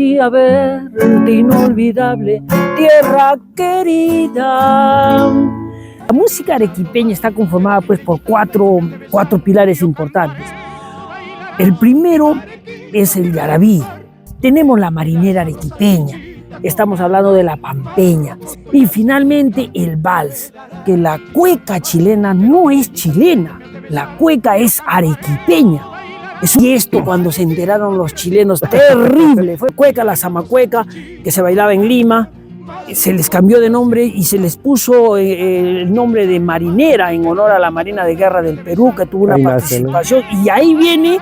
Y a verte inolvidable, tierra querida. La música arequipeña está conformada pues por cuatro pilares importantes. El primero es el yarabí. Tenemos la marinera arequipeña. Estamos hablando de la pampeña. Y finalmente el vals, que la cueca chilena no es chilena, la cueca es arequipeña. Y esto cuando se enteraron los chilenos, terrible, fue cueca la zamacueca, que se bailaba en Lima, se les cambió de nombre y se les puso el nombre de marinera en honor a la Marina de Guerra del Perú, que tuvo una participación, ¿no? Y ahí viene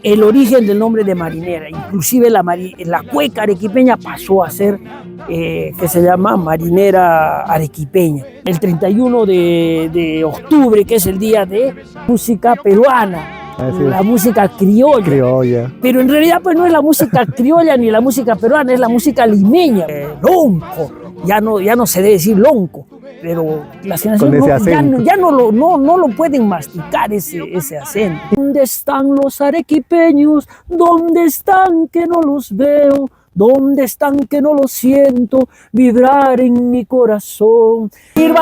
el origen del nombre de marinera. Inclusive la cueca arequipeña pasó a ser, que se llama marinera arequipeña. El 31 de octubre, que es el día de música peruana, la música criolla. Pero en realidad pues no es la música criolla ni la música peruana, es la música limeña. Lonco, ya no se debe decir lonco, pero las generaciones ya no lo pueden masticar ese acento. ¿Dónde están los arequipeños? ¿Dónde están que no los veo? ¿Dónde están que no lo siento vibrar en mi corazón?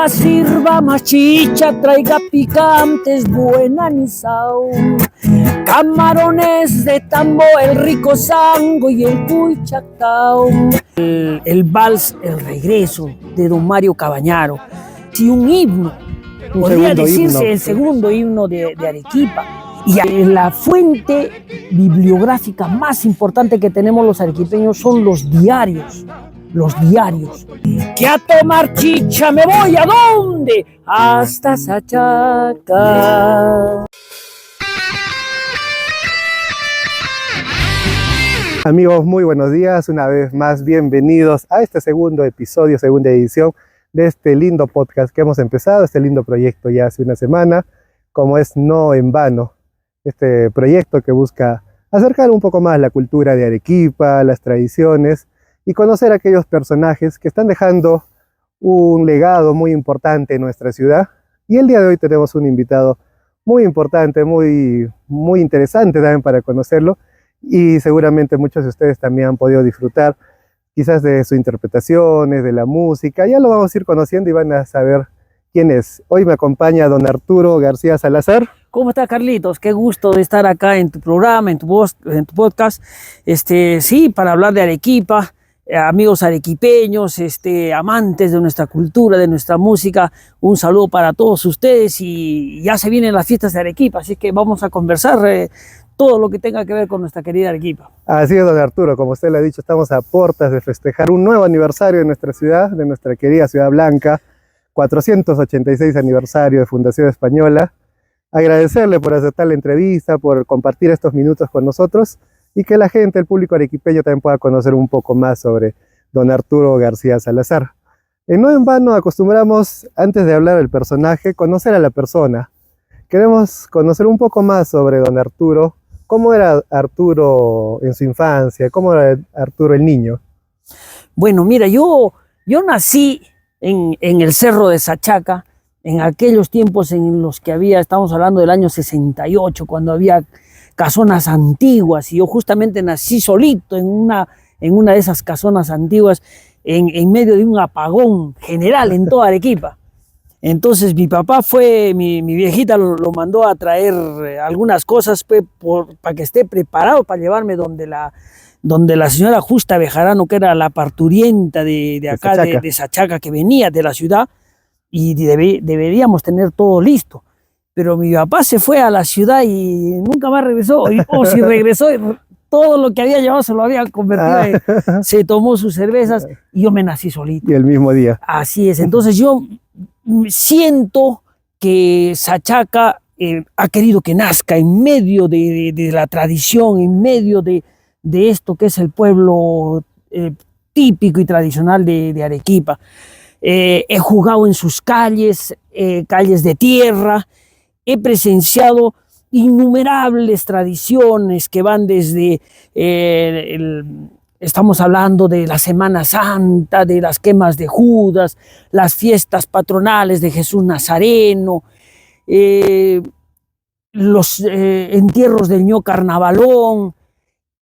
Sirva más chicha, traiga picantes, buen anisao, camarones de tambo, el rico sango y el cuichacao. El vals, el regreso de don Mario Cabañaro. Sí, un himno, podría decirse el segundo himno de Arequipa. Y la fuente bibliográfica más importante que tenemos los arequipeños son los diarios. Los diarios. Que a tomar chicha me voy, ¿a dónde? Hasta Sachaca. Amigos, muy buenos días. Una vez más, bienvenidos a este segundo episodio, segunda edición de este lindo podcast que hemos empezado, este lindo proyecto ya hace una semana, como es No en Vano. Este proyecto que busca acercar un poco más la cultura de Arequipa, las tradiciones y conocer a aquellos personajes que están dejando un legado muy importante en nuestra ciudad. Y el día de hoy tenemos un invitado muy importante, muy interesante también para conocerlo, y seguramente muchos de ustedes también han podido disfrutar quizás de sus interpretaciones, de la música. Ya lo vamos a ir conociendo y van a saber quién es. Hoy me acompaña don Arturo García Salazar. ¿Cómo está, Carlitos? Qué gusto de estar acá en tu programa, en tu podcast. Sí, para hablar de Arequipa, amigos arequipeños, amantes de nuestra cultura, de nuestra música. Un saludo para todos ustedes y ya se vienen las fiestas de Arequipa, así que vamos a conversar todo lo que tenga que ver con nuestra querida Arequipa. Así es, don Arturo, como usted le ha dicho, estamos a puertas de festejar un nuevo aniversario de nuestra ciudad, de nuestra querida Ciudad Blanca, 486 aniversario de Fundación Española. Agradecerle por aceptar la entrevista, por compartir estos minutos con nosotros y que la gente, el público arequipeño también pueda conocer un poco más sobre don Arturo García Salazar. No en vano acostumbramos, antes de hablar del personaje, conocer a la persona. Queremos conocer un poco más sobre don Arturo. ¿Cómo era Arturo en su infancia? ¿Cómo era Arturo el niño? Bueno, mira, yo nací en el Cerro de Sachaca, en aquellos tiempos en los que estamos hablando del año 68, cuando había casonas antiguas, y yo justamente nací solito en una de esas casonas antiguas, en medio de un apagón general en toda Arequipa. Entonces mi papá mi viejita lo mandó a traer algunas cosas para que esté preparado para llevarme donde la señora Justa Bejarano, que era la parturienta de acá, de Sachaca, que venía de la ciudad, y deberíamos tener todo listo. Pero mi papá se fue a la ciudad y nunca más regresó, o si regresó, todo lo que había llevado se lo había convertido, se tomó sus cervezas y yo me nací solito. Y el mismo día. Así es, entonces yo siento que Sachaca ha querido que nazca en medio de la tradición, en medio de esto que es el pueblo típico y tradicional de Arequipa. He jugado en sus calles de tierra, he presenciado innumerables tradiciones que van desde, estamos hablando de la Semana Santa, de las quemas de Judas, las fiestas patronales de Jesús Nazareno, los entierros del ño Carnavalón,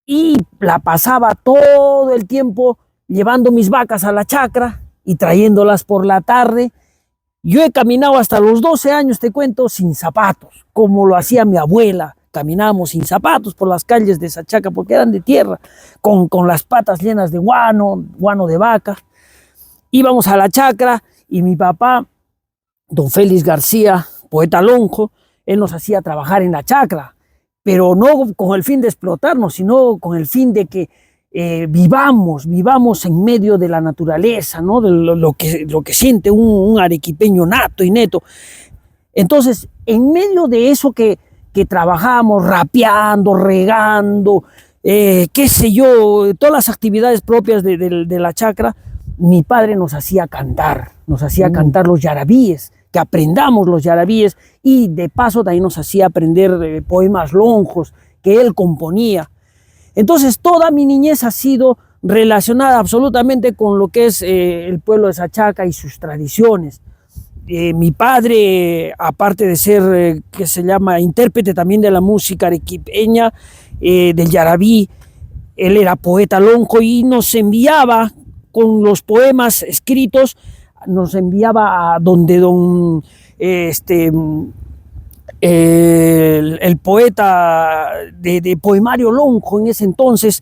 y la pasaba todo el tiempo llevando mis vacas a la chacra y trayéndolas por la tarde. Yo he caminado hasta los 12 años, te cuento, sin zapatos, como lo hacía mi abuela. Caminábamos sin zapatos por las calles de esa chacra porque eran de tierra, con las patas llenas de guano de vaca. Íbamos a la chacra y mi papá, don Félix García, poeta lonjo, él nos hacía trabajar en la chacra, pero no con el fin de explotarnos, sino con el fin de que vivamos en medio de la naturaleza, ¿no? De lo que siente un arequipeño nato y neto. Entonces, en medio de eso que trabajamos, rapeando, regando, qué sé yo, todas las actividades propias de la chacra, mi padre nos hacía cantar los yarabíes, que aprendamos los yarabíes, y de paso también nos hacía aprender poemas lonjos que él componía. Entonces toda mi niñez ha sido relacionada absolutamente con lo que es el pueblo de Sachaca y sus tradiciones. Mi padre, aparte de ser, que se llama intérprete también de la música arequipeña, del yarabí, él era poeta lonjo y nos enviaba con los poemas escritos, nos enviaba a donde el poeta de poemario lonjo en ese entonces,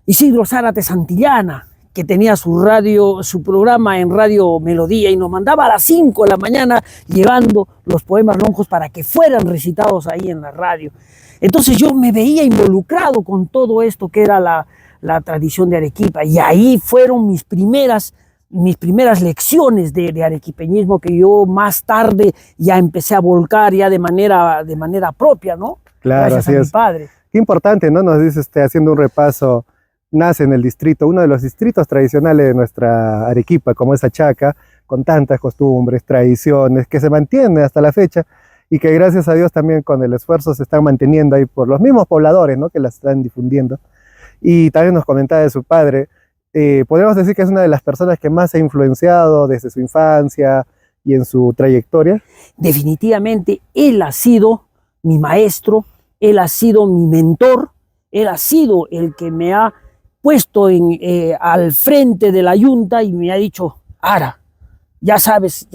Isidro Zárate Santillana, que tenía su programa en Radio Melodía y nos mandaba a las 5 de la mañana llevando los poemas lonjos para que fueran recitados ahí en la radio. Entonces yo me veía involucrado con todo esto que era la tradición de Arequipa, y ahí fueron mis primeras lecciones de arequipeñismo, que yo más tarde ya empecé a volcar ya de manera propia, ¿no? Claro, gracias así a mi es. padre. Qué importante, ¿no? Nos dice haciendo un repaso, nace en el distrito, uno de los distritos tradicionales de nuestra Arequipa, como es Achaca, con tantas costumbres, tradiciones, que se mantienen hasta la fecha y que gracias a Dios también con el esfuerzo se están manteniendo ahí por los mismos pobladores, ¿no? Que las están difundiendo. Y también nos comentaba de su padre, podríamos decir que es una de las personas que más ha influenciado desde su infancia y en su trayectoria. Definitivamente, él ha sido mi maestro, él ha sido mi mentor, él ha sido el que me ha puesto al frente de la yunta y me ha dicho: Ara, ya sabes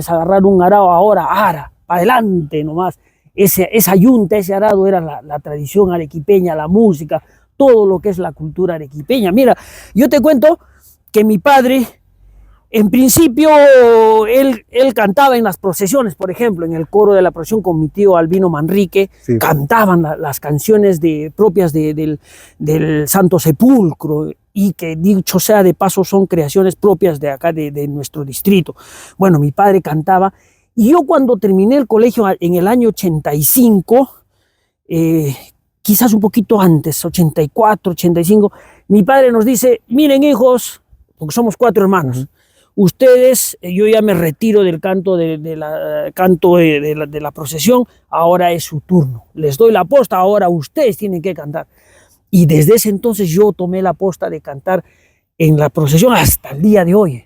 agarrar un arado ahora, Ara, para adelante nomás. Esa yunta, ese arado era la tradición arequipeña, la música, todo lo que es la cultura arequipeña. Mira, yo te cuento que mi padre, en principio, él cantaba en las procesiones, por ejemplo, en el coro de la procesión con mi tío Albino Manrique, sí. Cantaban las canciones propias del Santo Sepulcro, y que, dicho sea de paso, son creaciones propias de acá, de nuestro distrito. Bueno, mi padre cantaba, y yo cuando terminé el colegio en el año 85, quizás un poquito antes, 84, 85, mi padre nos dice: miren, hijos, porque somos 4 hermanos, ustedes, yo ya me retiro del canto de la procesión, ahora es su turno, les doy la posta, ahora ustedes tienen que cantar. Y desde ese entonces yo tomé la posta de cantar en la procesión hasta el día de hoy.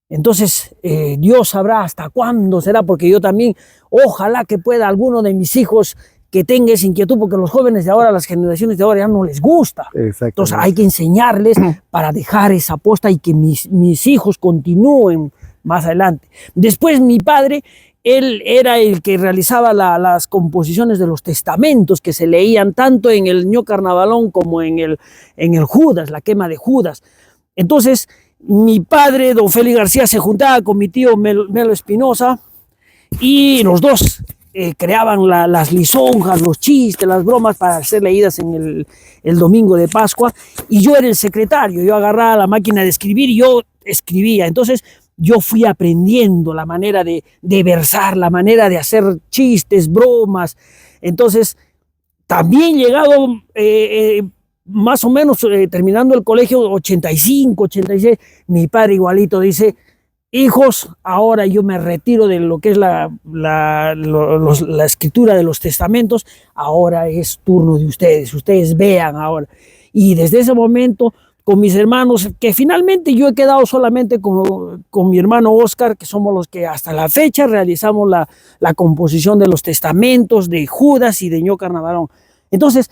Entonces, Dios sabrá hasta cuándo será, porque yo también, ojalá que pueda alguno de mis hijos que tenga esa inquietud, porque los jóvenes de ahora, las generaciones de ahora ya no les gusta. Entonces hay que enseñarles para dejar esa posta y que mis hijos continúen más adelante. Después mi padre, él era el que realizaba las composiciones de los testamentos que se leían tanto en el Ño Carnavalón como en el Judas, la quema de Judas. Entonces mi padre, don Félix García, se juntaba con mi tío Melo Espinosa y los dos creaban las lisonjas, los chistes, las bromas para ser leídas en el domingo de Pascua, y yo era el secretario, yo agarraba la máquina de escribir y yo escribía. Entonces yo fui aprendiendo la manera de versar, la manera de hacer chistes, bromas. Entonces también llegado más o menos terminando el colegio, 85, 86, mi padre igualito dice: hijos, ahora yo me retiro de lo que es la escritura de los testamentos, ahora es turno de ustedes vean ahora. Y desde ese momento, con mis hermanos, que finalmente yo he quedado solamente con mi hermano Oscar, que somos los que hasta la fecha realizamos la composición de los testamentos de Judas y de Ño Carnavalón. Entonces,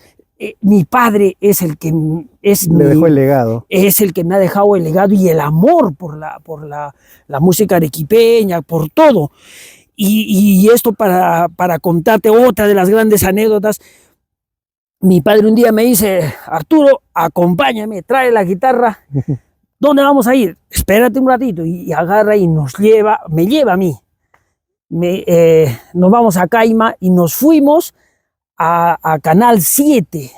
mi padre es el que Le dejó el legado. es el que me ha dejado el legado y el amor por la música arequipeña, por todo. Y esto para contarte otra de las grandes anécdotas. Mi padre un día me dice, Arturo, acompáñame, trae la guitarra. ¿Dónde vamos a ir? Espérate un ratito. Y agarra y me lleva a mí. Nos vamos a Caima y nos fuimos a Canal 7.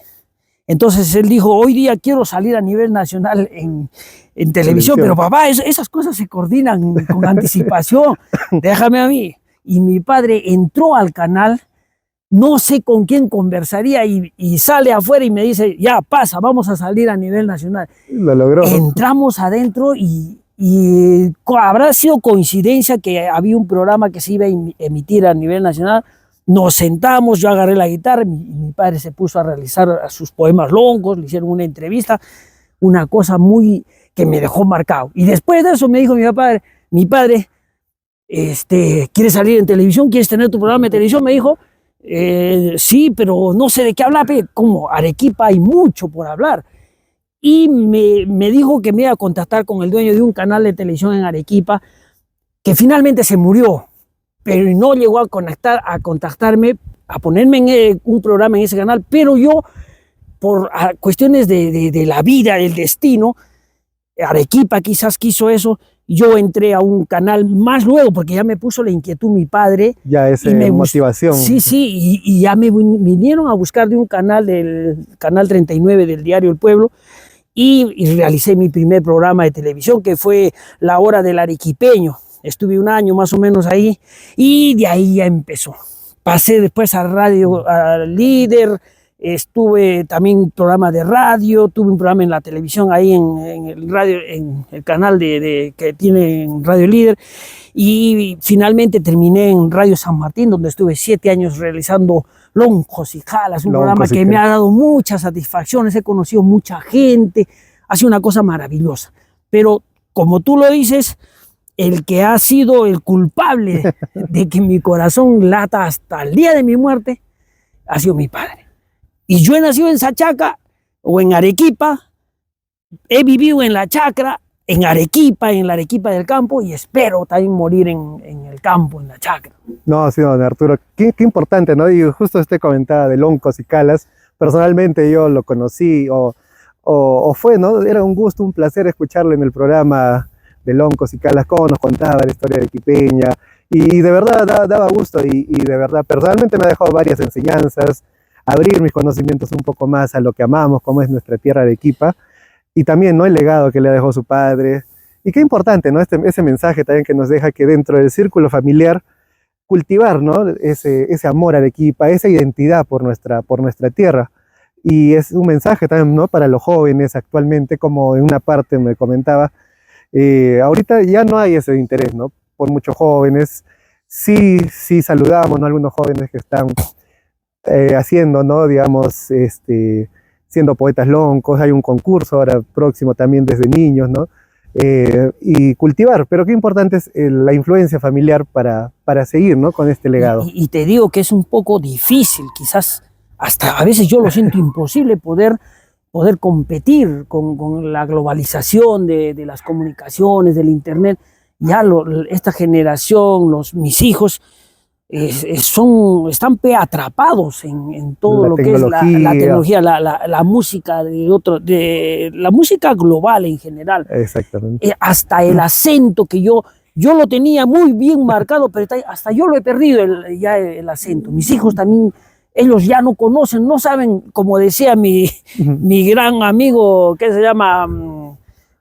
Entonces él dijo, hoy día quiero salir a nivel nacional en televisión, pero papá, esas cosas se coordinan con anticipación, déjame a mí. Y mi padre entró al canal, no sé con quién conversaría, y sale afuera y me dice, ya pasa, vamos a salir a nivel nacional. Lo logró. Entramos adentro y habrá sido coincidencia que había un programa que se iba a emitir a nivel nacional. Nos sentamos, yo agarré la guitarra, mi padre se puso a realizar sus poemas longos, le hicieron una entrevista, una cosa muy que me dejó marcado. Y después de eso me dijo mi padre, ¿quieres salir en televisión? ¿Quieres tener tu programa de televisión? Me dijo, sí, pero no sé de qué hablar, como Arequipa hay mucho por hablar. Y me dijo que me iba a contactar con el dueño de un canal de televisión en Arequipa, que finalmente se murió, pero no llegó a contactarme, a ponerme en un programa en ese canal, pero yo, por cuestiones de la vida, del destino, Arequipa quizás quiso eso, yo entré a un canal más luego, porque ya me puso la inquietud mi padre. Ya esa motivación. Sí, y ya me vinieron a buscar de un canal, del Canal 39 del diario El Pueblo, y realicé mi primer programa de televisión, que fue La Hora del Arequipeño. Estuve un año más o menos ahí, y de ahí ya empezó. Pasé después a Radio Líder, estuve también en un programa de radio, tuve un programa en la televisión ahí en el radio, en el canal que tiene Radio Líder, y finalmente terminé en Radio San Martín, donde estuve 7 años realizando Loncos y Jalas, un programa que me ha dado muchas satisfacciones, he conocido mucha gente, ha sido una cosa maravillosa. Pero como tú lo dices, el que ha sido el culpable de que mi corazón lata hasta el día de mi muerte ha sido mi padre. Y yo he nacido en Sachaca o en Arequipa, he vivido en la chacra, en Arequipa, en la Arequipa del campo, y espero también morir en el campo, en la chacra. No, sí, don Arturo, qué importante, ¿no? Y justo usted comentaba de Loncos y Calas, personalmente yo lo conocí, o fue, ¿no? Era un gusto, un placer escucharlo en el programa de Loncos y Calas, cómo nos contaba la historia de Arequipeña, y de verdad daba gusto, y de verdad, personalmente me ha dejado varias enseñanzas, abrir mis conocimientos un poco más a lo que amamos, como es nuestra tierra Arequipa, y también, ¿no?, el legado que le dejó su padre. Y qué importante, ¿no?, ese mensaje también que nos deja, que dentro del círculo familiar cultivar, ¿no?, ese amor a Arequipa, esa identidad por nuestra tierra. Y es un mensaje también, ¿no?, para los jóvenes actualmente, como en una parte me comentaba, ahorita ya no hay ese interés, ¿no?, por muchos jóvenes. Sí saludamos, ¿no?, algunos jóvenes que están haciendo, ¿no?, digamos, siendo poetas loncos. Hay un concurso ahora próximo también desde niños, ¿no? Y cultivar, pero qué importante es la influencia familiar para seguir, ¿no?, con este legado. Y te digo que es un poco difícil, quizás hasta a veces yo lo siento imposible poder competir con la globalización de las comunicaciones, del internet. Ya esta generación, mis hijos, están atrapados en todo lo que es la tecnología, la música la música global en general. Exactamente. Hasta el acento que yo lo tenía muy bien marcado, pero hasta yo lo he perdido ya el acento. Mis hijos también, ellos ya no conocen, no saben, como decía mi gran amigo que se llama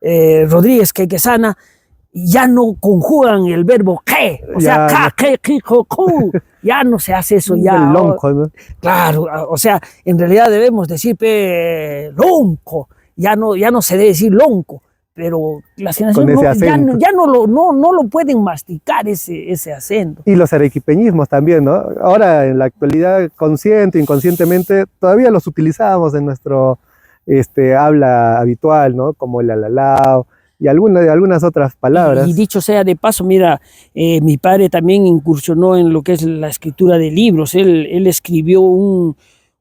Rodríguez Quequesana, ya no conjugan el verbo que, o sea, ya no se hace eso ya. El lonco, ¿no? Claro, o sea, en realidad debemos decir lonco, ya no se debe decir lonco, pero las generaciones ya no lo pueden masticar ese acento. Y los arequipeñismos también, ¿no? Ahora, en la actualidad, consciente, inconscientemente, todavía los utilizamos en nuestro habla habitual, ¿no? Como el alalao, y algunas otras palabras. Y dicho sea de paso, mira, mi padre también incursionó en lo que es la escritura de libros. Él escribió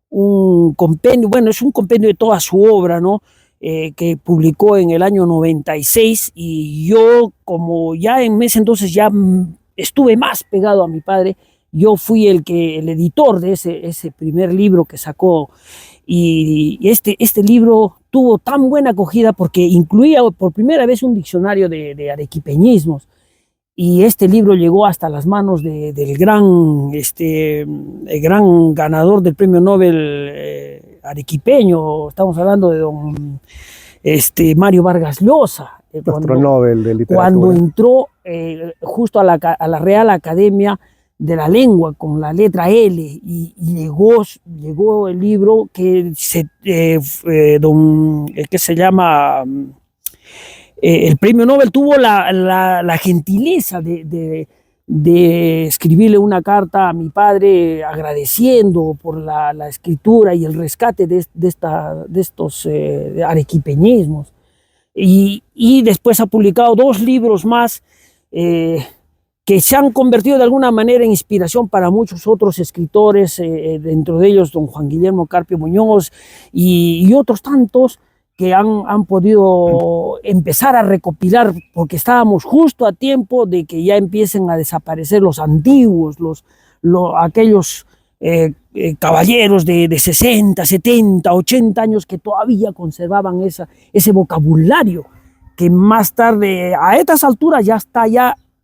un compendio, bueno, es un compendio de toda su obra, ¿no? Que publicó en el año 96, y yo, como ya en ese entonces ya estuve más pegado a mi padre, yo fui el editor de ese primer libro que sacó, y este libro tuvo tan buena acogida porque incluía por primera vez un diccionario de arequipeñismos, y este libro llegó hasta las manos del el gran ganador del premio Nobel arequipeño. Estamos hablando de don Mario Vargas Llosa. Nuestro Nobel de literatura. Cuando entró justo a la Real Academia de la Lengua con la letra L, y llegó el libro que se llama... el premio Nobel tuvo la gentileza de escribirle una carta a mi padre agradeciendo por la escritura y el rescate de estos arequipeñismos. Y después ha publicado 2 libros más que se han convertido de alguna manera en inspiración para muchos otros escritores, dentro de ellos don Juan Guillermo Carpio Muñoz y otros tantos, que han podido empezar a recopilar, porque estábamos justo a tiempo de que ya empiecen a desaparecer los antiguos, aquellos caballeros de 60, 70, 80 años que todavía conservaban ese vocabulario, que más tarde, a estas alturas, ya está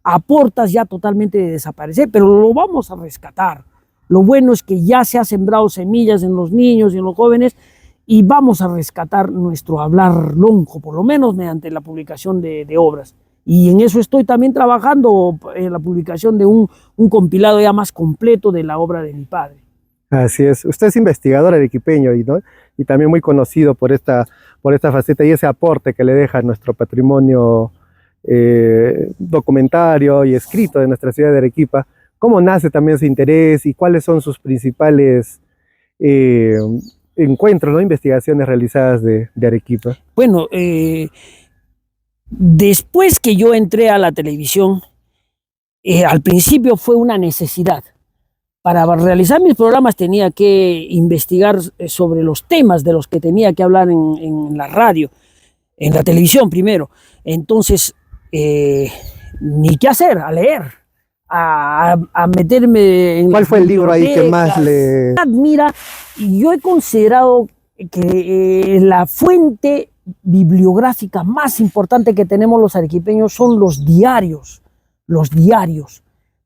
a puertas ya totalmente de desaparecer, pero lo vamos a rescatar. Lo bueno es que ya se ha sembrado semillas en los niños y en los jóvenes, y vamos a rescatar nuestro hablar lonco, por lo menos mediante la publicación de obras. Y en eso estoy también trabajando, en la publicación de un compilado ya más completo de la obra de mi padre. Así es. Usted es investigador arequipeño, ¿no? Y también muy conocido por esta faceta y ese aporte que le deja a nuestro patrimonio documentario y escrito de nuestra ciudad de Arequipa. ¿Cómo nace también ese interés y cuáles son sus principales encuentros, ¿no? Investigaciones realizadas de Arequipa? Bueno, después que yo entré a la televisión, al principio fue una necesidad. Para realizar mis programas tenía que investigar sobre los temas de los que tenía que hablar en la radio, en la televisión primero. Entonces, ni qué hacer, a leer, a meterme en... ¿Cuál fue el libro ahí que más le...? Mira, yo he considerado que la fuente bibliográfica más importante que tenemos los arequipeños son los diarios,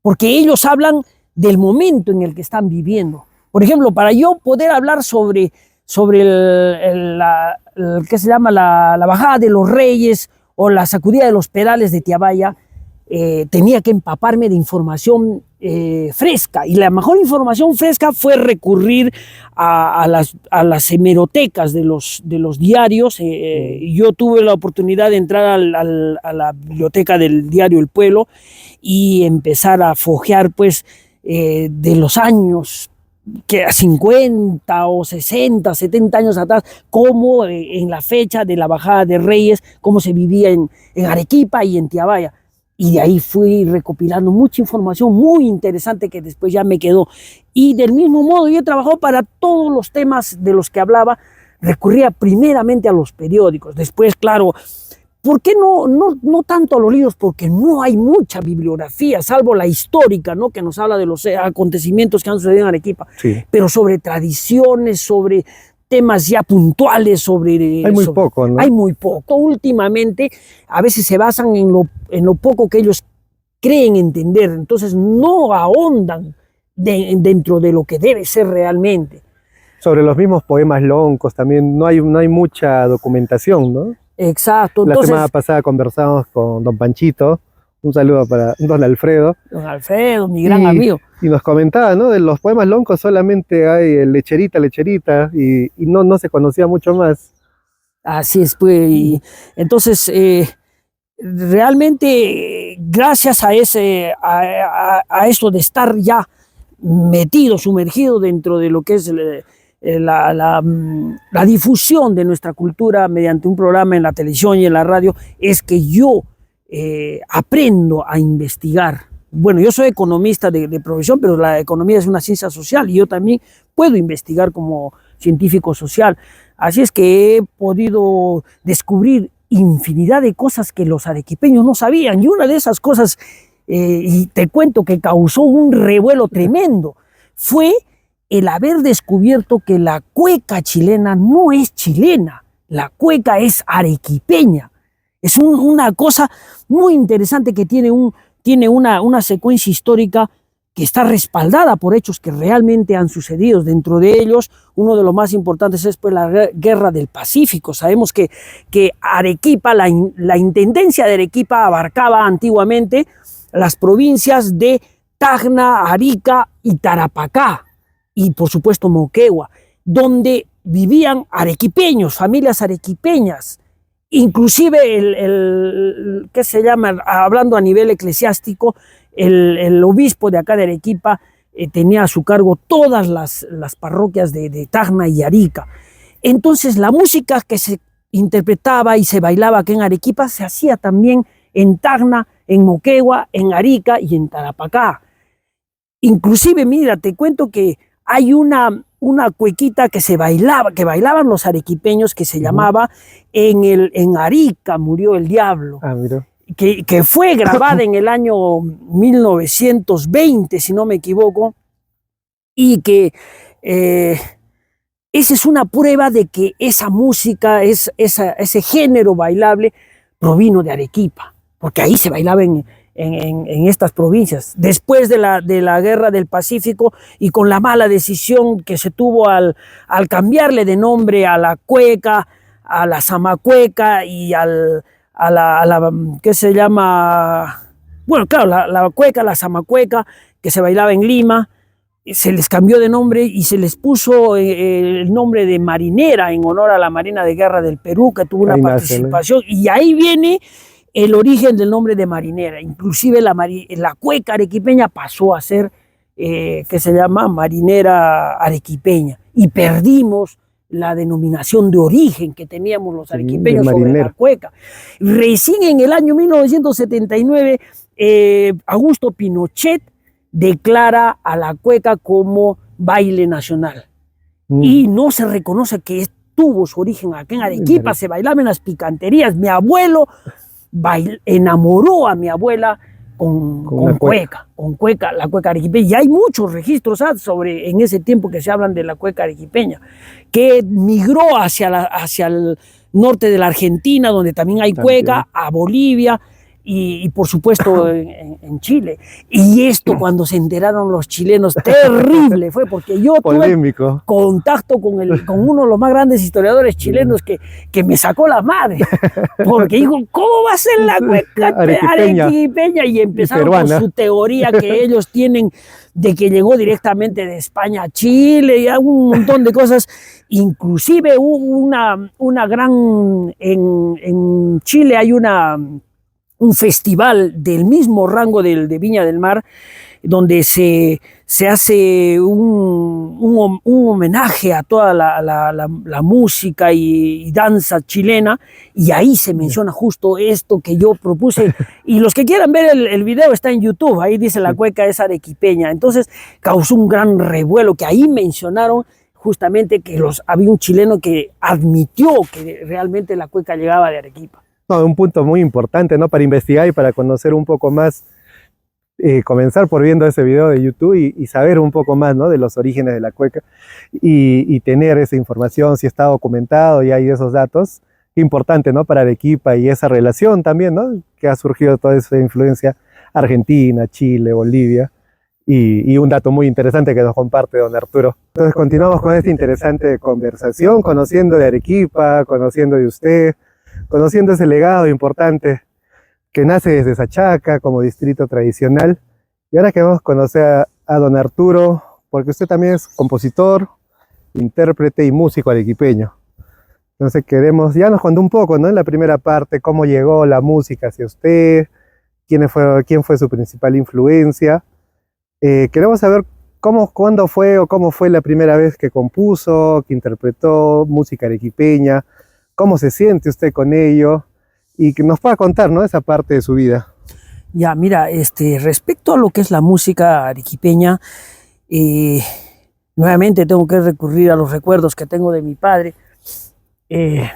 porque ellos hablan del momento en el que están viviendo. Por ejemplo, para yo poder hablar sobre ¿qué se llama? La bajada de los Reyes o la sacudida de los Perales de Tiabaya, tenía que empaparme de información fresca, y la mejor información fresca fue recurrir a las hemerotecas de los diarios. Yo tuve la oportunidad de entrar a la biblioteca del diario El Pueblo y empezar a fojear, pues, de los años que a 50 o 60, 70 años atrás, cómo en la fecha de la bajada de Reyes, cómo se vivía en Arequipa y en Tiabaya. Y de ahí fui recopilando mucha información muy interesante que después ya me quedó. Y del mismo modo yo he trabajado para todos los temas de los que hablaba, recurría primeramente a los periódicos. Después, claro, ¿por qué no tanto a los libros? Porque no hay mucha bibliografía, salvo la histórica, ¿no? Que nos habla de los acontecimientos que han sucedido en Arequipa. Sí. Pero sobre tradiciones, sobre temas ya puntuales, hay muy poco, ¿no? Hay muy poco. Últimamente, a veces se basan en lo poco que ellos creen entender, entonces no ahondan dentro de lo que debe ser realmente. Sobre los mismos poemas loncos también no hay mucha documentación, ¿no? Exacto. Entonces, la semana pasada conversamos con don Panchito, un saludo para don Alfredo. Don Alfredo, mi gran amigo. Y nos comentaba, ¿no? De los poemas loncos solamente hay lecherita, y no se conocía mucho más. Así es, pues. Y entonces, realmente, gracias a eso de estar ya metido, sumergido dentro de lo que es la difusión de nuestra cultura mediante un programa en la televisión y en la radio, es que yo aprendo a investigar bueno, yo soy economista de profesión, pero la economía es una ciencia social y yo también puedo investigar como científico social. Así es que he podido descubrir infinidad de cosas que los arequipeños no sabían. Y una de esas cosas, y te cuento que causó un revuelo tremendo, fue el haber descubierto que la cueca chilena no es chilena, la cueca es arequipeña. Es una cosa muy interesante que tiene una secuencia histórica que está respaldada por hechos que realmente han sucedido. Dentro de ellos, uno de los más importantes es pues, la Guerra del Pacífico. Sabemos que Arequipa, la intendencia de Arequipa abarcaba antiguamente las provincias de Tacna, Arica y Tarapacá, y por supuesto Moquegua, donde vivían arequipeños, familias arequipeñas. Inclusive ¿qué se llama? Hablando a nivel eclesiástico, el obispo de acá de Arequipa tenía a su cargo todas las parroquias de Tacna y Arica. Entonces la música que se interpretaba y se bailaba aquí en Arequipa se hacía también en Tacna, en Moquegua, en Arica y en Tarapacá. Inclusive, mira, te cuento que hay una cuequita que bailaban los arequipeños, que se llamaba en Arica murió el diablo. Ah, mira. Que fue grabada en el año 1920, si no me equivoco, y que esa es una prueba de que esa música, ese género bailable, provino de Arequipa, porque ahí se bailaba en estas provincias. Después de la Guerra del Pacífico y con la mala decisión que se tuvo al cambiarle de nombre a la cueca, a la zamacueca y a la ¿qué se llama? Bueno, claro, la cueca, la zamacueca, que se bailaba en Lima, se les cambió de nombre y se les puso el nombre de marinera en honor a la Marina de Guerra del Perú, que tuvo una participación, y ahí viene el origen del nombre de marinera. Inclusive la cueca arequipeña pasó a ser, que se llama marinera arequipeña, y perdimos la denominación de origen que teníamos los arequipeños sobre la cueca. Recién en el año 1979, Augusto Pinochet declara a la cueca como baile nacional. Y no se reconoce que tuvo su origen aquí en Arequipa, se bailaba en las picanterías. Mi abuelo enamoró a mi abuela con cueca, la cueca arequipeña. Y hay muchos registros en ese tiempo que se hablan de la cueca arequipeña, que migró hacia el norte de la Argentina, donde también hay cueca, a Bolivia y por supuesto en Chile. Y esto, cuando se enteraron los chilenos, terrible fue, porque yo tuve contacto con uno de los más grandes historiadores chilenos que me sacó la madre, porque dijo, ¿cómo va a ser la cueca arequipeña? Y empezaron con su teoría que ellos tienen de que llegó directamente de España a Chile y un montón de cosas. Inclusive hubo una gran... En Chile hay un festival del mismo rango de Viña del Mar, donde se hace un homenaje a toda la música y danza chilena, y ahí se menciona justo esto que yo propuse. Y los que quieran ver el video está en YouTube, ahí dice la cueca es arequipeña. Entonces causó un gran revuelo, que ahí mencionaron justamente que había un chileno que admitió que realmente la cueca llegaba de Arequipa. No, un punto muy importante, ¿no? Para investigar y para conocer un poco más, comenzar por viendo ese video de YouTube y saber un poco más, ¿no? De los orígenes de la cueca y tener esa información, si está documentado y hay esos datos, importante, ¿no? Para Arequipa y esa relación también, ¿no? Que ha surgido toda esa influencia Argentina, Chile, Bolivia, y un dato muy interesante que nos comparte don Arturo. Entonces continuamos con esta interesante conversación, conociendo de Arequipa, conociendo de usted, conociendo ese legado importante que nace desde Sachaca como distrito tradicional. Y ahora queremos conocer a don Arturo, porque usted también es compositor, intérprete y músico arequipeño. Entonces ya nos contó un poco, ¿no? En la primera parte, cómo llegó la música hacia usted, quién fue su principal influencia. Queremos saber cuándo fue o cómo fue la primera vez que compuso, que interpretó música arequipeña, cómo se siente usted con ello, y que nos pueda contar, ¿no? Esa parte de su vida. Ya, mira, respecto a lo que es la música arequipeña, eh, nuevamente tengo que recurrir a los recuerdos que tengo de mi padre. Eh,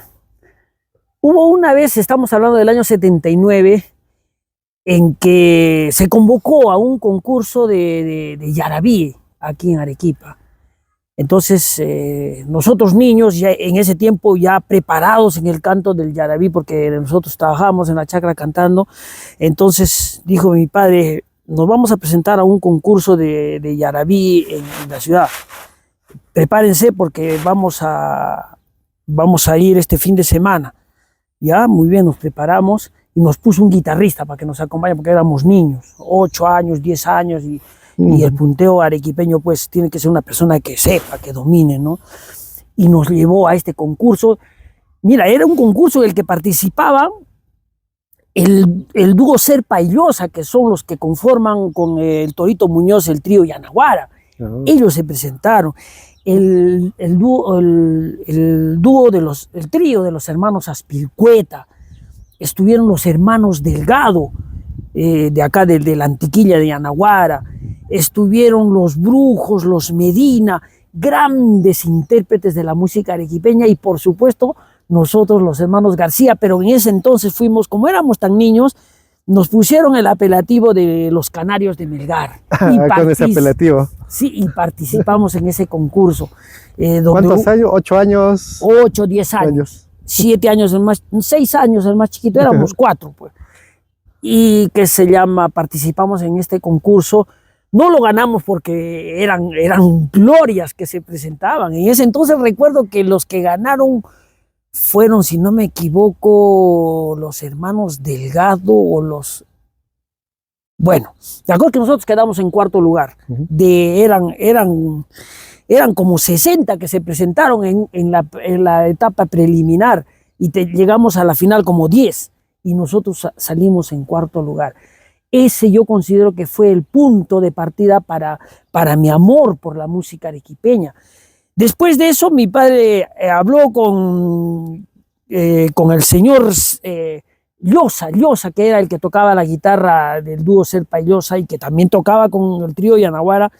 Hubo una vez, estamos hablando del año 79, en que se convocó a un concurso de yarabí aquí en Arequipa. Entonces, nosotros niños, ya en ese tiempo ya preparados en el canto del yarabí, porque nosotros trabajábamos en la chacra cantando, entonces dijo mi padre, nos vamos a presentar a un concurso de yarabí en la ciudad. Prepárense porque vamos a ir este fin de semana. Ya, muy bien, nos preparamos y nos puso un guitarrista para que nos acompañe, porque éramos niños, 8 años, 10 años, y el punteo arequipeño pues tiene que ser una persona que sepa, que domine, ¿no? Y nos llevó a este concurso. Mira, era un concurso en el que participaban el dúo Serpa y Llosa, que son los que conforman con el Torito Muñoz el trío Yanaguara. Ellos se presentaron. El trío de los hermanos Aspilcueta, estuvieron los hermanos Delgado, de acá de la Antiquilla de Yanaguara, estuvieron los Brujos, los Medina, grandes intérpretes de la música arequipeña, y por supuesto nosotros los hermanos García, pero en ese entonces fuimos, como éramos tan niños, nos pusieron el apelativo de los Canarios de Melgar. Con ese apelativo. Sí, y participamos en ese concurso. ¿Cuántos años? ¿8 años? 8, 10 años. 7 años, 6 años el más chiquito, éramos 4, pues. Y que se llama, participamos en este concurso. No lo ganamos porque eran glorias que se presentaban. En ese entonces recuerdo que los que ganaron fueron, si no me equivoco, los hermanos Delgado o los... Bueno, de acuerdo que nosotros quedamos en 4º lugar. Eran como 60 que se presentaron en la etapa preliminar, y llegamos a la final como 10, y nosotros salimos en 4º lugar. Ese yo considero que fue el punto de partida para mi amor por la música arequipeña. Después de eso, mi padre habló con el señor Llosa, que era el que tocaba la guitarra del dúo Serpa y Llosa, y que también tocaba con el trío Yanaguara,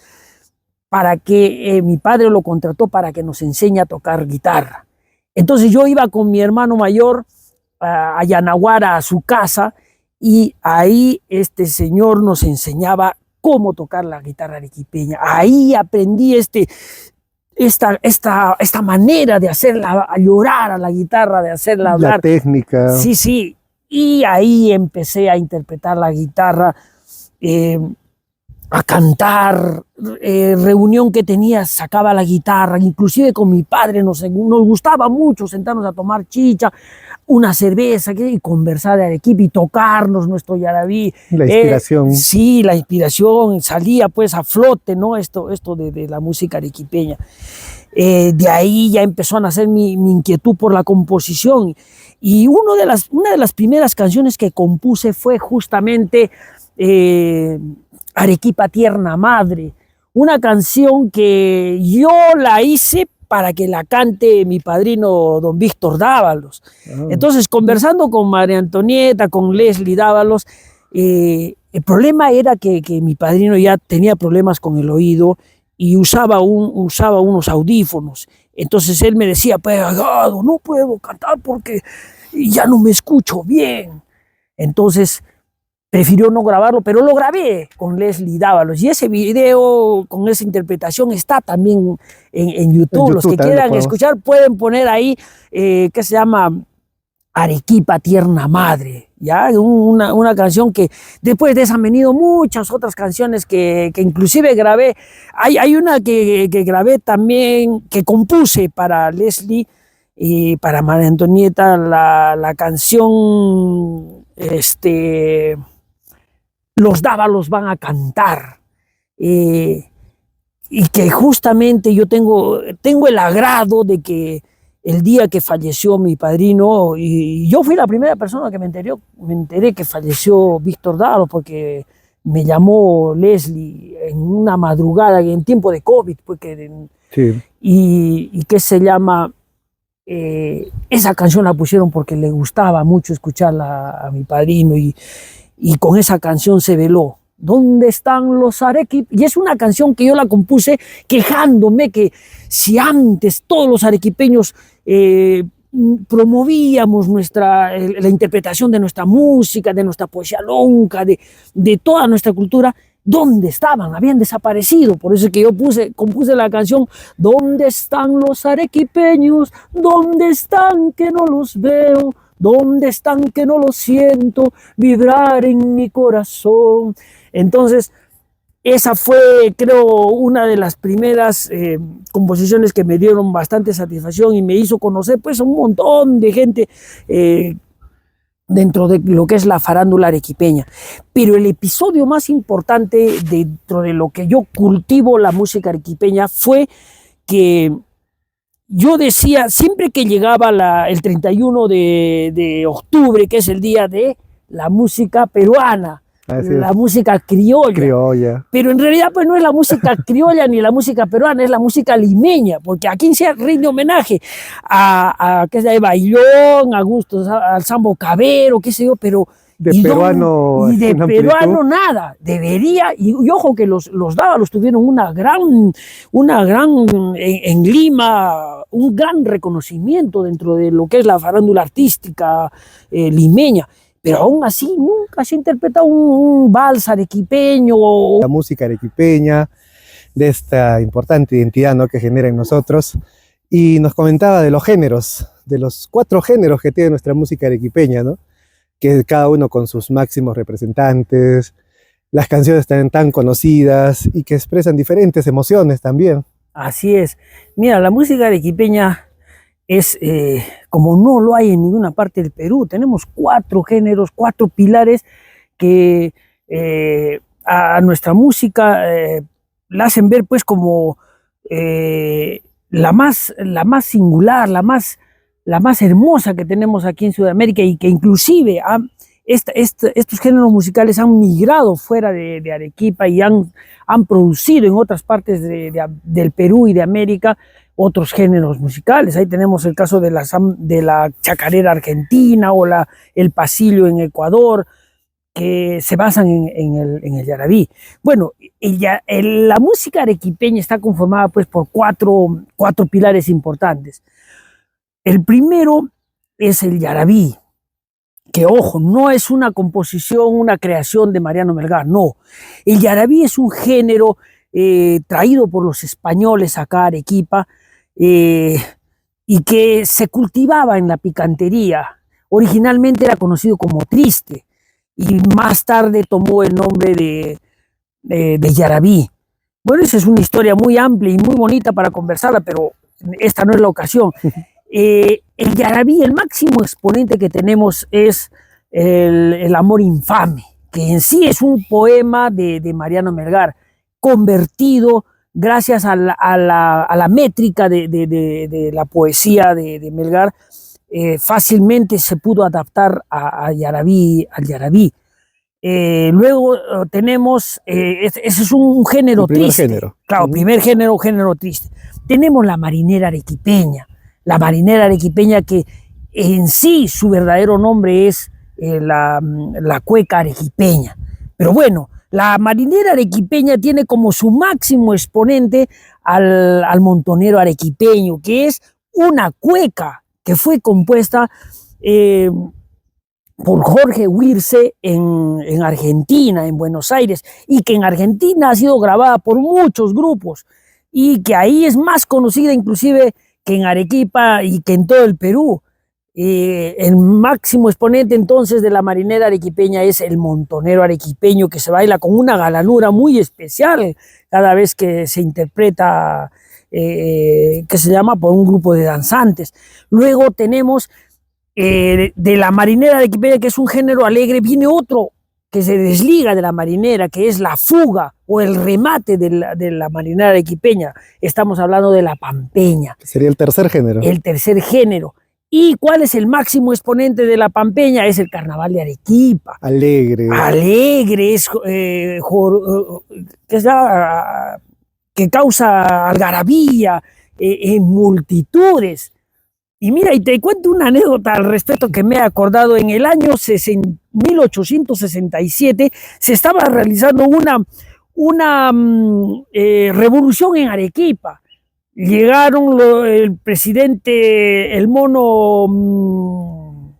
para que mi padre lo contrató para que nos enseñe a tocar guitarra. Entonces yo iba con mi hermano mayor a Yanaguara, a su casa, y ahí este señor nos enseñaba cómo tocar la guitarra arequipeña. Ahí aprendí esta manera de hacerla llorar a la guitarra, de hacerla hablar. La técnica. Sí, sí. Y ahí empecé a interpretar la guitarra, a cantar. Reunión que tenía, sacaba la guitarra, inclusive con mi padre nos gustaba mucho sentarnos a tomar chicha, una cerveza, y conversar de Arequipa y tocarnos nuestro yarabí. La inspiración. Sí, la inspiración salía pues a flote, ¿no? Esto de la música arequipeña. De ahí ya empezó a nacer mi inquietud por la composición, y una de las primeras canciones que compuse fue justamente Arequipa Tierna Madre, una canción que yo la hice para que la cante mi padrino don Víctor Dávalos. Entonces, conversando con María Antonieta, con Leslie Dávalos, el problema era que mi padrino ya tenía problemas con el oído y usaba unos audífonos. Entonces él me decía, pegado, no puedo cantar porque ya no me escucho bien. Entonces prefirió no grabarlo, pero lo grabé con Leslie Dávalos, y ese video con esa interpretación está también en YouTube. Los que quieran escuchar pueden poner ahí, que se llama Arequipa Tierna Madre, ¿ya? Una canción que después de esa han venido muchas otras canciones que inclusive grabé. Hay una que grabé también, que compuse para Leslie y para María Antonieta, la canción Los Dávalos van a cantar, y que justamente yo tengo el agrado de que el día que falleció mi padrino, y yo fui la primera persona que me enteré que falleció Víctor Dávalos, porque me llamó Leslie en una madrugada, en tiempo de COVID, sí. Y que se llama, esa canción la pusieron porque le gustaba mucho escucharla a mi padrino, y y con esa canción se veló. ¿Dónde están los arequipeños? Y es una canción que yo la compuse quejándome que si antes todos los arequipeños promovíamos la interpretación de nuestra música, de nuestra poesía lonca, de toda nuestra cultura, ¿dónde estaban? Habían desaparecido. Por eso es que yo compuse la canción ¿Dónde están los arequipeños? ¿Dónde están que no los veo? ¿Dónde están que no los siento vibrar en mi corazón? Entonces, esa fue, creo, una de las primeras composiciones que me dieron bastante satisfacción y me hizo conocer pues a un montón de gente dentro de lo que es la farándula arequipeña. Pero el episodio más importante dentro de lo que yo cultivo la música arequipeña fue que yo decía, siempre que llegaba el 31 de octubre, que es el día de la música peruana, la música criolla. Pero en realidad pues no es la música criolla ni la música peruana, es la música limeña, porque aquí se rinde homenaje a qué sé, de Bailón, al Sambo Cabero, qué sé yo, pero de peruano nada, debería, y ojo que los dávalos tuvieron en Lima, un gran reconocimiento dentro de lo que es la farándula artística limeña. Pero aún así nunca se interpreta un vals arequipeño. La música arequipeña, de esta importante identidad, ¿no?, que genera en nosotros. Y nos comentaba de los géneros, de los 4 géneros que tiene nuestra música arequipeña, ¿no?, que cada uno con sus máximos representantes, las canciones tan conocidas y que expresan diferentes emociones también. Así es. Mira, la música arequipeña es como no lo hay en ninguna parte del Perú. Tenemos 4 géneros, 4 pilares que a nuestra música la hacen ver pues como la más singular, la más hermosa que tenemos aquí en Sudamérica, y que inclusive estos géneros musicales han migrado fuera de Arequipa y han producido en otras partes del Perú y de América otros géneros musicales. Ahí tenemos el caso de la chacarera argentina o el pasillo en Ecuador, que se basan en el yarabí. Bueno, la música arequipeña está conformada pues por cuatro pilares importantes. El primero es el yarabí, que ojo, no es una composición, una creación de Mariano Melgar, no. El yarabí es un género traído por los españoles acá a Arequipa, y que se cultivaba en la picantería. Originalmente era conocido como triste y más tarde tomó el nombre de yarabí. Bueno, esa es una historia muy amplia y muy bonita para conversarla, pero esta no es la ocasión. El yarabí, el máximo exponente que tenemos es el Amor Infame, que en sí es un poema de Mariano Melgar, convertido gracias a la métrica de la poesía de Melgar. Fácilmente se pudo adaptar al yarabí. Luego tenemos, ese es un género triste. Género. Claro, primer género triste. Tenemos la marinera arequipeña. La marinera arequipeña, que en sí su verdadero nombre es la cueca arequipeña. Pero bueno, la marinera arequipeña tiene como su máximo exponente al montonero arequipeño, que es una cueca que fue compuesta por Jorge Huirce en Argentina, en Buenos Aires, y que en Argentina ha sido grabada por muchos grupos, y que ahí es más conocida inclusive que en Arequipa y que en todo el Perú. El máximo exponente entonces de la marinera arequipeña es el montonero arequipeño, que se baila con una galanura muy especial cada vez que se interpreta, que se llama por un grupo de danzantes. Luego tenemos de la marinera arequipeña, que es un género alegre, viene otro que se desliga de la marinera, que es la fuga o el remate de la marinera arequipeña. Estamos hablando de la pampeña. Sería el tercer género. El tercer género. ¿Y cuál es el máximo exponente de la pampeña? Es el carnaval de Arequipa. Alegre. Alegre, que causa algarabía en multitudes. Y mira, y te cuento una anécdota al respecto que me he acordado. En el año 1867 se estaba realizando una revolución en Arequipa. Llegaron el presidente, el mono,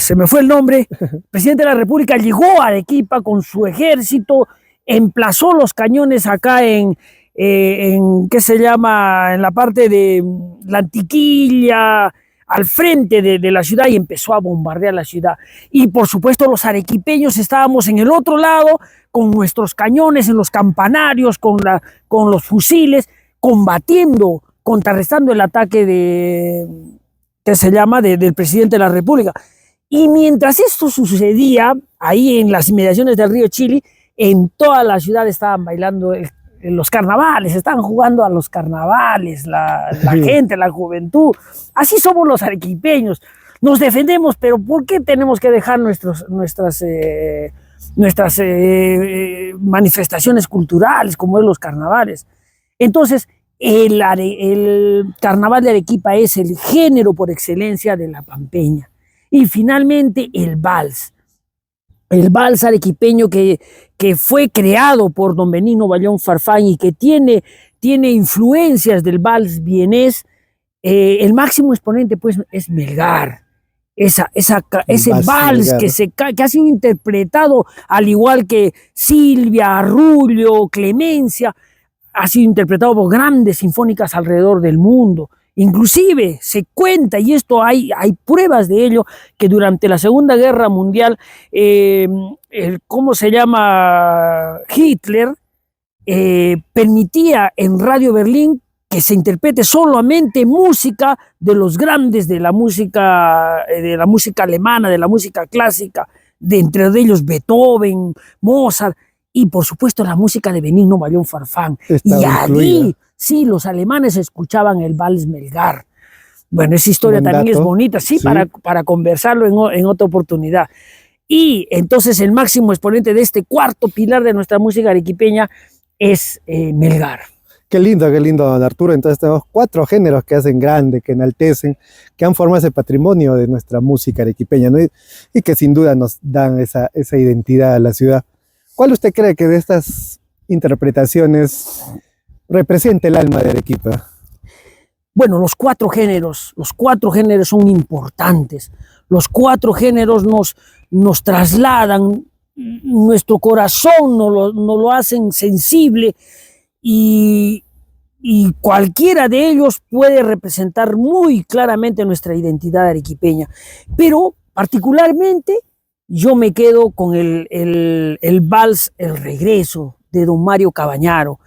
se me fue el nombre, presidente de la República, llegó a Arequipa con su ejército, emplazó los cañones acá ¿qué se llama? En la parte de la Antiquilla, al frente de la ciudad, y empezó a bombardear la ciudad. Y por supuesto los arequipeños estábamos en el otro lado, con nuestros cañones en los campanarios, con los fusiles, combatiendo, contrarrestando el ataque del presidente de la República. Y mientras esto sucedía, ahí en las inmediaciones del río Chili, en toda la ciudad estaban bailando los carnavales, estaban jugando a los carnavales, la gente, la juventud. Así somos los arequipeños. Nos defendemos, pero ¿por qué tenemos que dejar nuestras manifestaciones culturales, como es los carnavales? Entonces, el carnaval de Arequipa es el género por excelencia de la pampeña. Y finalmente, el vals arequipeño que fue creado por don Benigno Bayón Farfán y que tiene influencias del vals vienés. El máximo exponente pues es Melgar, ese vals que ha sido interpretado al igual que Silvia, Arrullo, Clemencia, ha sido interpretado por grandes sinfónicas alrededor del mundo. Inclusive se cuenta, y esto hay pruebas de ello, que durante la Segunda Guerra Mundial, Hitler permitía en Radio Berlín que se interprete solamente música de los grandes de la música alemana, de la música clásica, entre ellos Beethoven, Mozart, y por supuesto la música de Benigno Bayón Farfán. Y allí, sí, los alemanes escuchaban el vals Melgar. Bueno, esa historia también es bonita, sí. Para conversarlo en otra oportunidad. Y entonces el máximo exponente de este cuarto pilar de nuestra música arequipeña es Melgar. Qué lindo, don Arturo. Entonces tenemos 4 géneros que hacen grande, que enaltecen, que han formado ese patrimonio de nuestra música arequipeña, ¿no? Y que sin duda nos dan esa identidad a la ciudad. ¿Cuál usted cree que de estas interpretaciones representa el alma de Arequipa? Bueno, los 4 géneros son importantes. Los 4 géneros nos trasladan, nuestro corazón nos lo hacen sensible, y cualquiera de ellos puede representar muy claramente nuestra identidad arequipeña. Pero particularmente yo me quedo con el vals El Regreso de don Mario Cabañaro.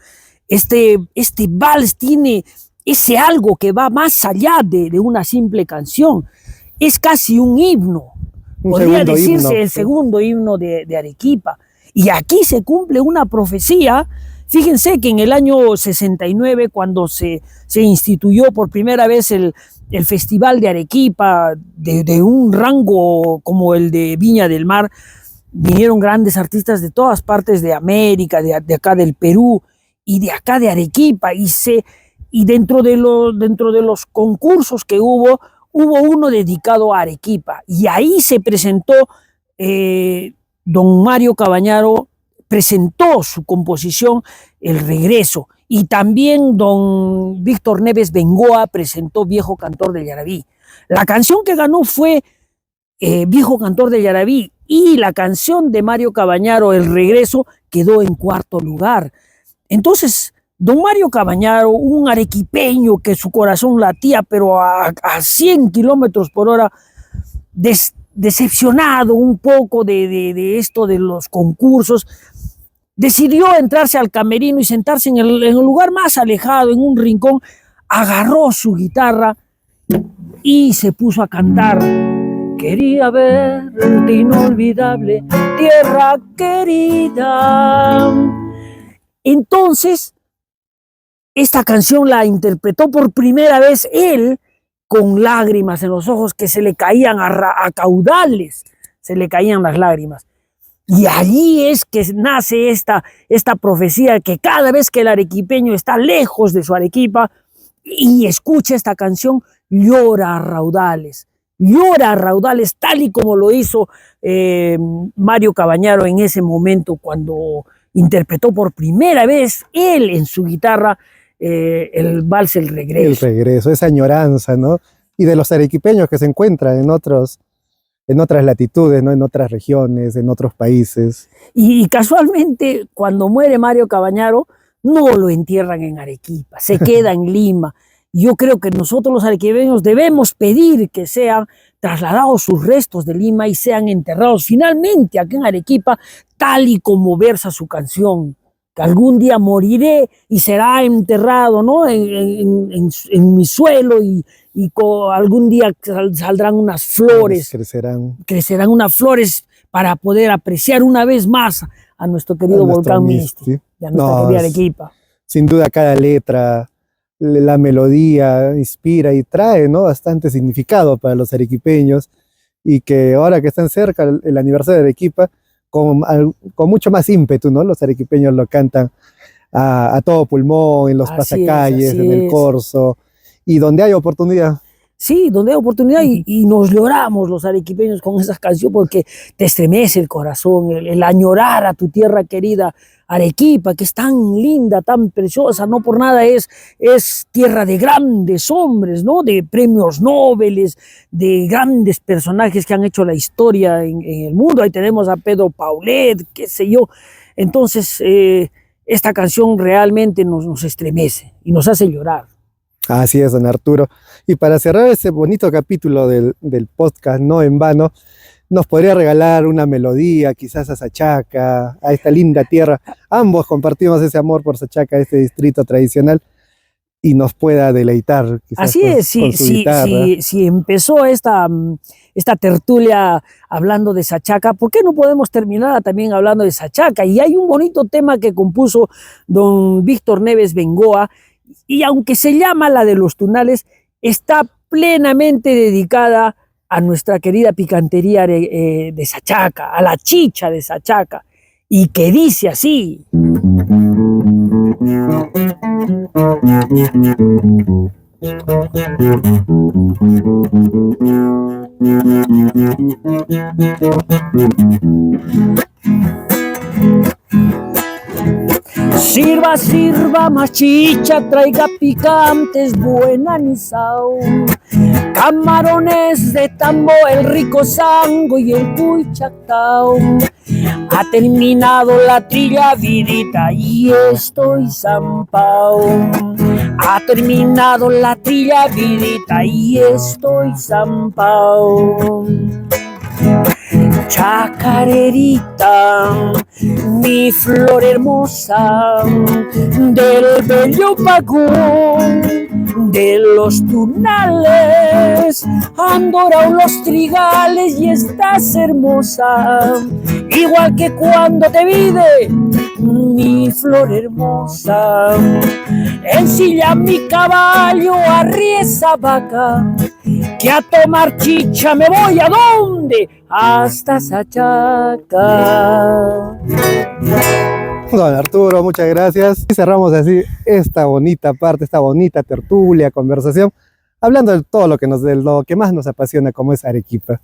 Este vals tiene ese algo que va más allá de una simple canción. Es casi un himno, podría decirse el segundo himno de Arequipa. Y aquí se cumple una profecía. Fíjense que en el año 69, cuando se instituyó por primera vez el Festival de Arequipa, de un rango como el de Viña del Mar, vinieron grandes artistas de todas partes de América, de acá del Perú y de acá de Arequipa, y dentro de los concursos que hubo uno dedicado a Arequipa, y ahí se presentó, don Mario Cabañaro presentó su composición El Regreso, y también don Víctor Neves Bengoa presentó Viejo Cantor del Yarabí. La canción que ganó fue Viejo Cantor del Yarabí, y la canción de Mario Cabañaro, El Regreso, quedó en 4º lugar. Entonces, don Mario Cabañaro, un arequipeño que su corazón latía, pero a 100 kilómetros por hora, decepcionado un poco de esto de los concursos, decidió entrarse al camerino y sentarse en el lugar más alejado, en un rincón, agarró su guitarra y se puso a cantar. Quería verte inolvidable, tierra querida. Entonces, esta canción la interpretó por primera vez él, con lágrimas en los ojos que se le caían a caudales, se le caían las lágrimas. Y allí es que nace esta profecía, que cada vez que el arequipeño está lejos de su Arequipa y escucha esta canción, llora a raudales tal y como lo hizo Mario Cabañaro en ese momento cuando interpretó por primera vez él en su guitarra el vals El Regreso. El regreso, esa añoranza, ¿no? Y de los arequipeños que se encuentran en otras latitudes, ¿no? En otras regiones, en otros países. Y casualmente, cuando muere Mario Cabañaro, no lo entierran en Arequipa, se queda en Lima. Yo creo que nosotros los arequipeños debemos pedir que sean trasladados sus restos de Lima y sean enterrados finalmente aquí en Arequipa, tal y como versa su canción, que algún día moriré y será enterrado, ¿no? en mi suelo y algún día saldrán unas flores, crecerán unas flores para poder apreciar una vez más a nuestro querido volcán Misti, y a nuestra querida Arequipa. Sin duda cada letra, la melodía inspira y trae, ¿no? Bastante significado para los arequipeños, y que ahora que están cerca el aniversario de Arequipa, con mucho más ímpetu, ¿no? Los arequipeños lo cantan a todo pulmón, en los pasacalles, en el corso, y donde hay oportunidad. Sí, donde hay oportunidad y nos lloramos los arequipeños con esas canciones porque te estremece el corazón, el añorar a tu tierra querida Arequipa, que es tan linda, tan preciosa, no por nada es tierra de grandes hombres, ¿no? De premios Nobel, de grandes personajes que han hecho la historia en el mundo. Ahí tenemos a Pedro Paulet, qué sé yo. Entonces, esta canción realmente nos estremece y nos hace llorar. Así es, don Arturo. Y para cerrar ese bonito capítulo del podcast No en Vano, nos podría regalar una melodía, quizás a Sachaca, a esta linda tierra. Ambos compartimos ese amor por Sachaca, este distrito tradicional, y nos pueda deleitar. Así es, si empezó esta tertulia hablando de Sachaca, ¿por qué no podemos terminar también hablando de Sachaca? Y hay un bonito tema que compuso don Víctor Neves Bengoa, y aunque se llama La de los Tunales, está plenamente dedicada a nuestra querida picantería de Sachaca, a la chicha de Sachaca, y que dice así. Sirva, sirva más chicha, traiga picantes, buen anisao, camarones de tambo, el rico sango y el cuichactao. Ha terminado la trilla, vidita, y estoy zampao. Ha terminado la trilla, vidita, y estoy zampao. Chacarerita, mi flor hermosa, del bello pagón, de los tunales, han dorado los trigales y estás hermosa, igual que cuando te vide, mi flor hermosa. Ensilla mi caballo, arríe esa vaca, que a tomar chicha me voy. ¿A dónde? Hasta Sachaca. Don Arturo, muchas gracias. Y cerramos así esta bonita parte, esta bonita tertulia, conversación, hablando de todo de lo que más nos apasiona, como es Arequipa.